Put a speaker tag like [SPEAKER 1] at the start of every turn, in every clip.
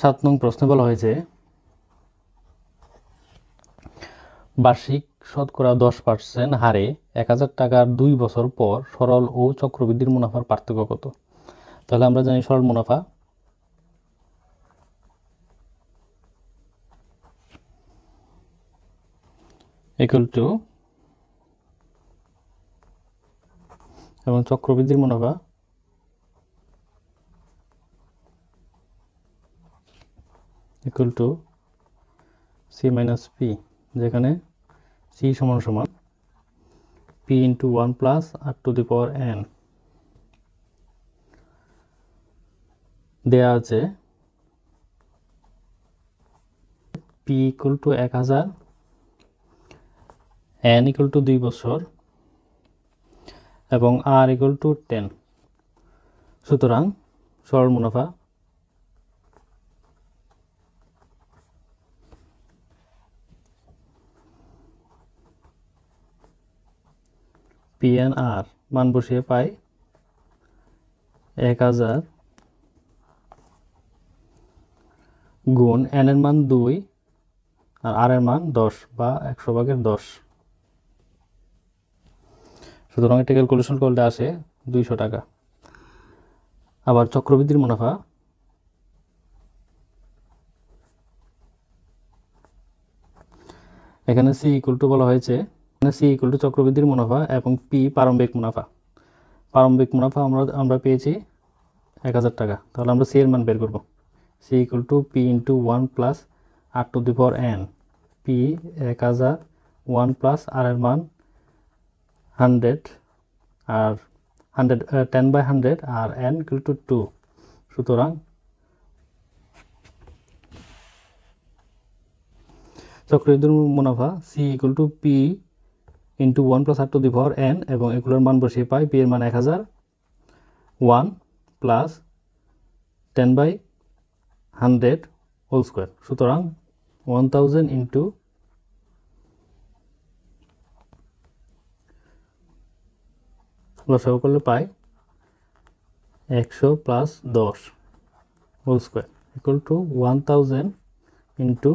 [SPEAKER 1] 7 নং প্রশ্নে বলা হয়েছে বার্ষিক শতকরা 10% হারে 1000 টাকার 2 বছর পর সরল ও চক্রবৃদ্ধির মুনাফার পার্থক্য কত? তাহলে আমরা জানি সরল মুনাফা ইকুয়াল টু এবং চক্রবৃদ্ধির মুনাফা equal to C minus P, যেখানে সি সমান সমান P into 1 plus R to the power N. দেয়া আছে P equal to 1000, N equal to 2 বছর এবং আর ইকুয়াল টু 10। সুতরাং সরল মুনাফা পি এন আর মান বসিয়ে পাই 1000 গুণ এন এর মান 2 আর আর এর মান 10 বা 100/10। সুতরাং এটা ক্যালকুলেশন করলে আসে 200 টাকা। আবার চক্রবৃদ্ধির মুনাফা এখানে সি ইকুয়াল টু বলা হয়েছে, সি ইকুয়াল টু চক্রবৃদ্ধির মুনাফা এবং পি প্রারম্ভিক মুনাফা। প্রারম্ভিক মুনাফা আমরা পেয়েছি 1000 টাকা। তাহলে আমরা সি এর মান বের করব। C equal to P into 1 plus R to the power N. P 1000, 1 plus R এর মান 100 আর 10/100 আর এন ইকুয়াল টু 2। সুতরাং চক্রবৃদ্ধির মুনাফা C equal to P into 1 plus R to the power N, এবং এগুলোর মান বসিয়ে পাই পি এর মান 1000, 1 প্লাস 10/100 হোল স্কোয়ার। সুতরাং 1000 ইন্টু লসাগু করলে পাই 100 plus 10 whole square equal to 1000 into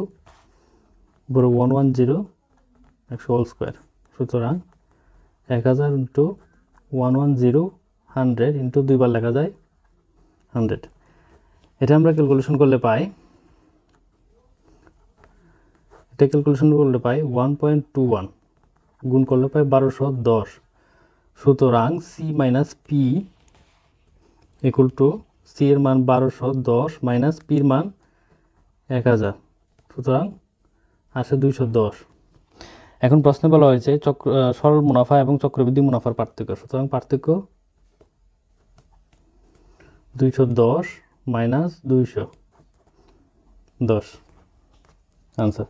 [SPEAKER 1] 110 100 whole square. সুতরাং 1000 ইন্টু 110 100 ইন্টু 2 বার লেখা যায় 100। এটা আমরা ক্যালকুলেশন করলে পাই 1.21 গুণ করলে পাই 1210। সুতরাং C minus P equal to C এর মান 1210 মাইনাস পির মান 1000। সুতরাং আসে 210। এখন প্রশ্নে বলা হয়েছে সরল মুনাফা এবং চক্রবৃদ্ধি মুনাফার পার্থক্য। সুতরাং পার্থক্য 210 মাইনাস 210 আনসার।